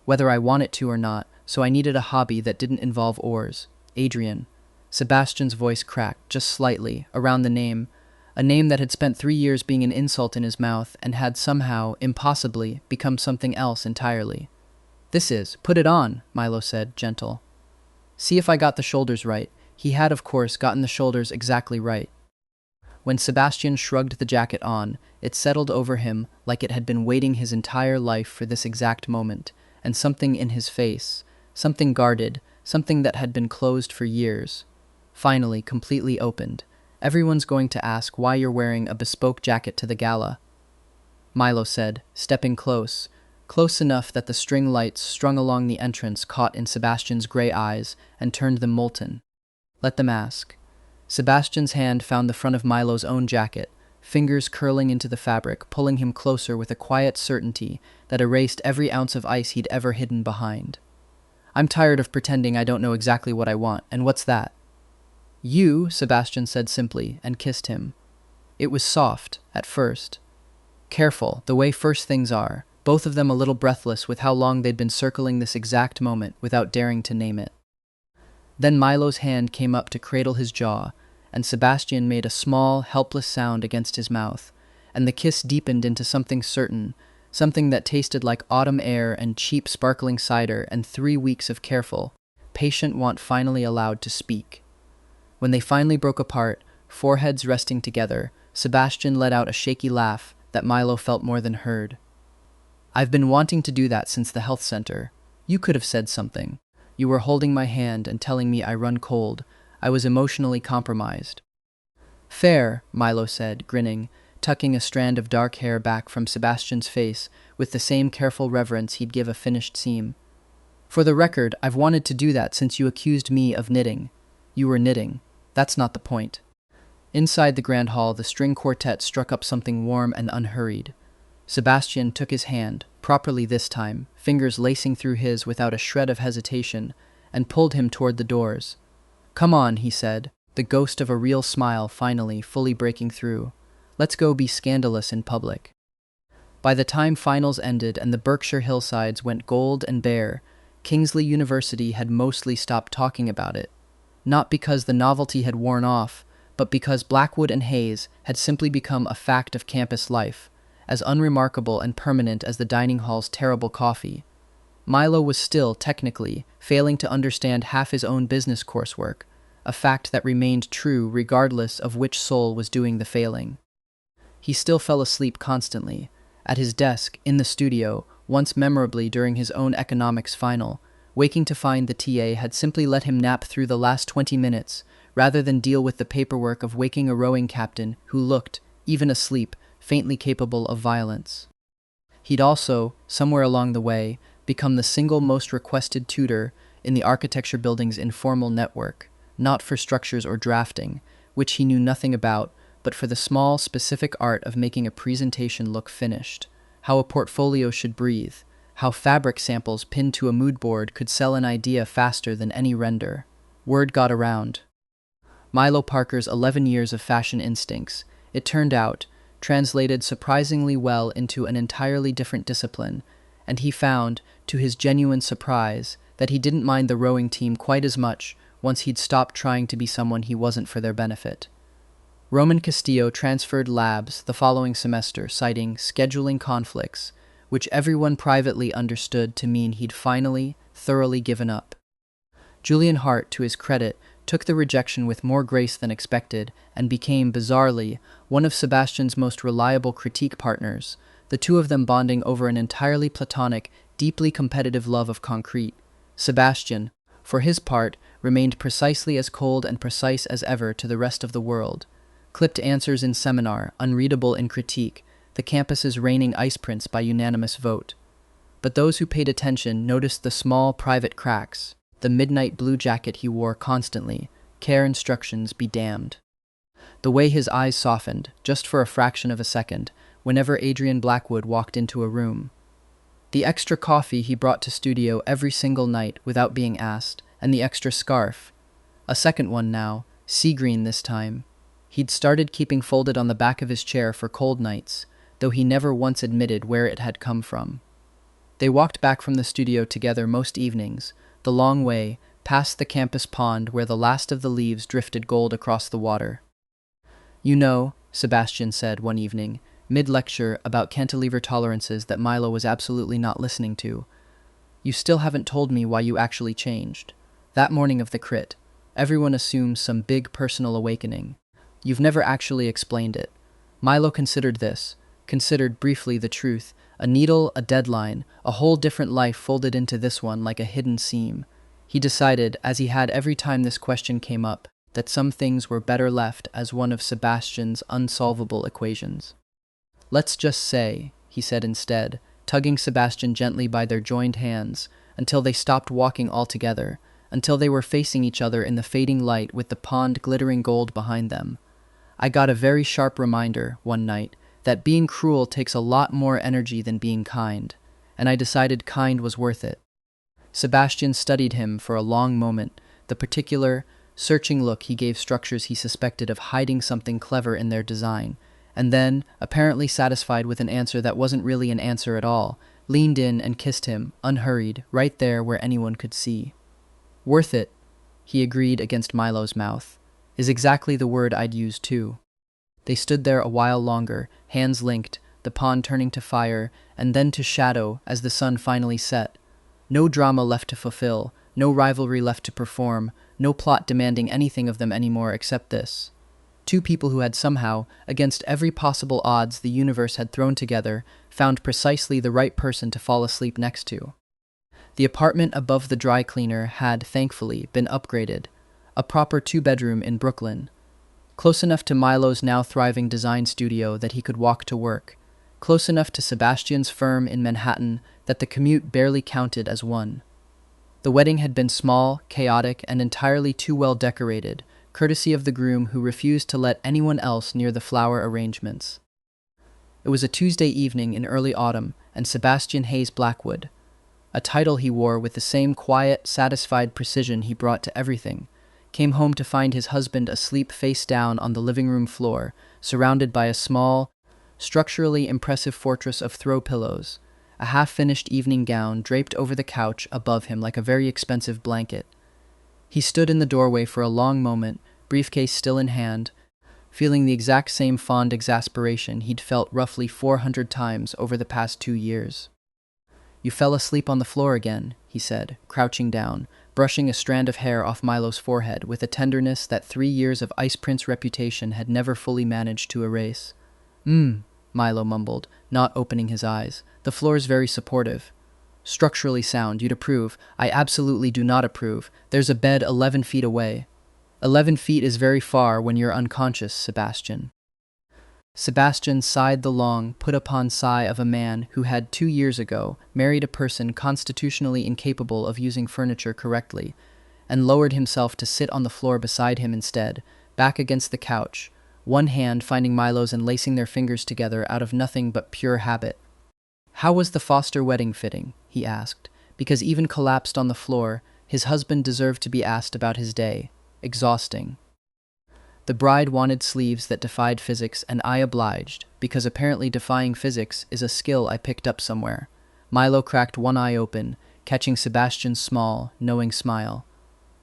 Whether I want it to or not, so I needed a hobby that didn't involve oars. Adrian." Sebastian's voice cracked, just slightly, around the name, a name that had spent 3 years being an insult in his mouth and had somehow, impossibly, become something else entirely. Put it on," Milo said, gentle. "See if I got the shoulders right." He had, of course, gotten the shoulders exactly right. When Sebastian shrugged the jacket on, it settled over him like it had been waiting his entire life for this exact moment, and something in his face, something guarded, something that had been closed for years, finally completely opened. "Everyone's going to ask why you're wearing a bespoke jacket to the gala," Milo said, stepping close enough that the string lights strung along the entrance caught in Sebastian's gray eyes and turned them molten. "Let them ask." Sebastian's hand found the front of Milo's own jacket, fingers curling into the fabric, pulling him closer with a quiet certainty that erased every ounce of ice he'd ever hidden behind. "I'm tired of pretending I don't know exactly what I want, and what's that?" "You," Sebastian said simply, and kissed him. It was soft, at first. Careful, the way first things are, both of them a little breathless with how long they'd been circling this exact moment without daring to name it. Then Milo's hand came up to cradle his jaw, and Sebastian made a small, helpless sound against his mouth, and the kiss deepened into something certain, something that tasted like autumn air and cheap sparkling cider and 3 weeks of careful, patient want finally allowed to speak. When they finally broke apart, foreheads resting together, Sebastian let out a shaky laugh that Milo felt more than heard. "I've been wanting to do that since the health center. You could have said something. You were holding my hand and telling me I run cold. I was emotionally compromised." "Fair," Milo said, grinning, tucking a strand of dark hair back from Sebastian's face with the same careful reverence he'd give a finished seam. "For the record, I've wanted to do that since you accused me of knitting. You were knitting. That's not the point." Inside the grand hall, the string quartet struck up something warm and unhurried. Sebastian took his hand, properly this time, fingers lacing through his without a shred of hesitation, and pulled him toward the doors. "Come on," he said, the ghost of a real smile finally fully breaking through. "Let's go be scandalous in public." By the time finals ended and the Berkshire hillsides went gold and bare, Kingsley University had mostly stopped talking about it. Not because the novelty had worn off, but because Blackwood and Hayes had simply become a fact of campus life, as unremarkable and permanent as the dining hall's terrible coffee. Milo was still, technically, failing to understand half his own business coursework, a fact that remained true regardless of which soul was doing the failing. He still fell asleep constantly, at his desk, in the studio, once memorably during his own economics final, waking to find the TA had simply let him nap through the last 20 minutes, rather than deal with the paperwork of waking a rowing captain who looked, even asleep, faintly capable of violence. He'd also, somewhere along the way, become the single most requested tutor in the architecture building's informal network, not for structures or drafting, which he knew nothing about, but for the small, specific art of making a presentation look finished, how a portfolio should breathe, how fabric samples pinned to a mood board could sell an idea faster than any render. Word got around. Milo Parker's 11 years of fashion instincts, it turned out, translated surprisingly well into an entirely different discipline, and he found, to his genuine surprise, that he didn't mind the rowing team quite as much once he'd stopped trying to be someone he wasn't for their benefit. Roman Castillo transferred labs the following semester, citing scheduling conflicts, which everyone privately understood to mean he'd finally, thoroughly given up. Julian Hart, to his credit, took the rejection with more grace than expected and became, bizarrely, one of Sebastian's most reliable critique partners, the two of them bonding over an entirely platonic, deeply competitive love of concrete. Sebastian, for his part, remained precisely as cold and precise as ever to the rest of the world. Clipped answers in seminar, unreadable in critique, the campus's reigning ice prince by unanimous vote. But those who paid attention noticed the small private cracks, the midnight blue jacket he wore constantly, care instructions be damned. The way his eyes softened, just for a fraction of a second, whenever Adrian Blackwood walked into a room. The extra coffee he brought to studio every single night without being asked, and the extra scarf. A second one now, sea green this time. He'd started keeping folded on the back of his chair for cold nights, though he never once admitted where it had come from. They walked back from the studio together most evenings, the long way, past the campus pond where the last of the leaves drifted gold across the water. "You know," Sebastian said one evening, mid-lecture about cantilever tolerances that Milo was absolutely not listening to, "you still haven't told me why you actually changed. That morning of the crit, everyone assumes some big personal awakening. You've never actually explained it." Milo considered this, considered briefly the truth, a needle, a deadline, a whole different life folded into this one like a hidden seam. He decided, as he had every time this question came up, that some things were better left as one of Sebastian's unsolvable equations. "Let's just say," he said instead, tugging Sebastian gently by their joined hands, until they stopped walking altogether, until they were facing each other in the fading light with the pond glittering gold behind them. "I got a very sharp reminder, one night, that being cruel takes a lot more energy than being kind, and I decided kind was worth it." Sebastian studied him for a long moment, the particular, searching look he gave structures he suspected of hiding something clever in their design, and then, apparently satisfied with an answer that wasn't really an answer at all, leaned in and kissed him, unhurried, right there where anyone could see. "Worth it," he agreed against Milo's mouth, "is exactly the word I'd use too." They stood there a while longer, hands linked, the pond turning to fire, and then to shadow as the sun finally set. No drama left to fulfill, no rivalry left to perform, no plot demanding anything of them anymore except this. Two people who had somehow, against every possible odds the universe had thrown together, found precisely the right person to fall asleep next to. The apartment above the dry cleaner had, thankfully, been upgraded, a proper two-bedroom in Brooklyn. Close enough to Milo's now thriving design studio that he could walk to work. Close enough to Sebastian's firm in Manhattan that the commute barely counted as one. The wedding had been small, chaotic, and entirely too well decorated, courtesy of the groom who refused to let anyone else near the flower arrangements. It was a Tuesday evening in early autumn, and Sebastian Hayes Blackwood, a title he wore with the same quiet, satisfied precision he brought to everything, came home to find his husband asleep face down on the living room floor, surrounded by a small, structurally impressive fortress of throw pillows, a half-finished evening gown draped over the couch above him like a very expensive blanket. He stood in the doorway for a long moment, briefcase still in hand, feeling the exact same fond exasperation he'd felt roughly 400 times over the past 2 years. "You fell asleep on the floor again," he said, crouching down, brushing a strand of hair off Milo's forehead with a tenderness that 3 years of Ice Prince reputation had never fully managed to erase. Milo mumbled, not opening his eyes. "The floor's very supportive." "Structurally sound, you'd approve." "I absolutely do not approve. There's a bed 11 feet away." 11 feet is very far when you're unconscious, Sebastian." Sebastian sighed the long, put-upon sigh of a man who had 2 years ago married a person constitutionally incapable of using furniture correctly, and lowered himself to sit on the floor beside him instead, back against the couch, one hand finding Milo's and lacing their fingers together out of nothing but pure habit. "How was the Foster wedding fitting?" he asked, because even collapsed on the floor, his husband deserved to be asked about his day. "Exhausting." The bride wanted sleeves that defied physics, and I obliged, because apparently defying physics is a skill I picked up somewhere. Milo cracked one eye open, catching Sebastian's small, knowing smile.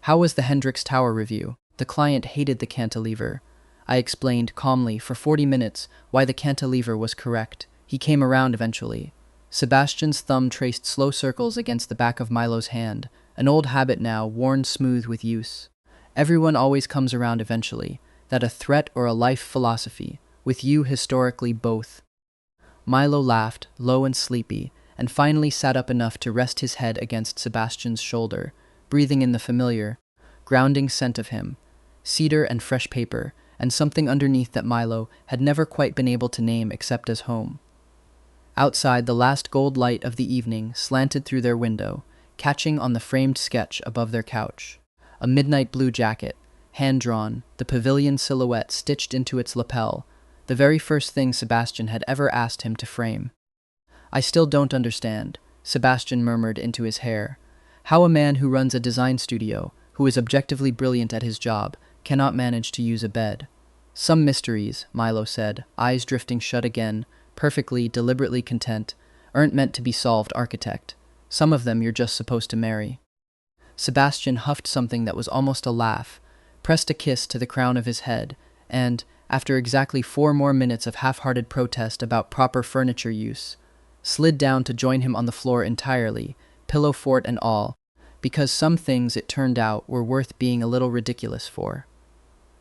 "How was the Hendricks Tower review?" "The client hated the cantilever." I explained calmly for 40 minutes why the cantilever was correct. He came around eventually. Sebastian's thumb traced slow circles against the back of Milo's hand, an old habit now, worn smooth with use. "Everyone always comes around eventually. That a threat or a life philosophy? With you, historically, both." Milo laughed, low and sleepy, and finally sat up enough to rest his head against Sebastian's shoulder, breathing in the familiar, grounding scent of him, cedar and fresh paper, and something underneath that Milo had never quite been able to name except as home. Outside, the last gold light of the evening slanted through their window, catching on the framed sketch above their couch. A midnight blue jacket, hand-drawn, the pavilion silhouette stitched into its lapel, the very first thing Sebastian had ever asked him to frame. "I still don't understand," Sebastian murmured into his hair, "how a man who runs a design studio, who is objectively brilliant at his job, cannot manage to use a bed." "Some mysteries," Milo said, eyes drifting shut again, perfectly, deliberately content, "aren't meant to be solved, architect. Some of them you're just supposed to marry." Sebastian huffed something that was almost a laugh, pressed a kiss to the crown of his head, and, after exactly 4 more minutes of half-hearted protest about proper furniture use, slid down to join him on the floor entirely, pillow fort and all, because some things, it turned out, were worth being a little ridiculous for.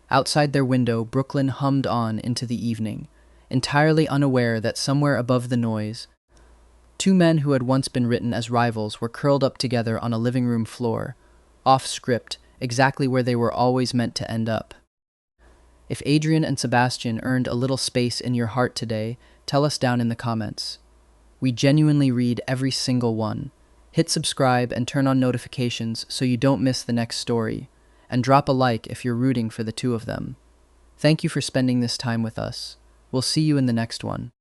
Outside their window, Brooklyn hummed on into the evening, entirely unaware that somewhere above the noise, 2 men who had once been written as rivals were curled up together on a living room floor, off script, exactly where they were always meant to end up. If Adrian and Sebastian earned a little space in your heart today, tell us down in the comments. We genuinely read every single one. Hit subscribe and turn on notifications so you don't miss the next story, and drop a like if you're rooting for the 2 of them. Thank you for spending this time with us. We'll see you in the next one.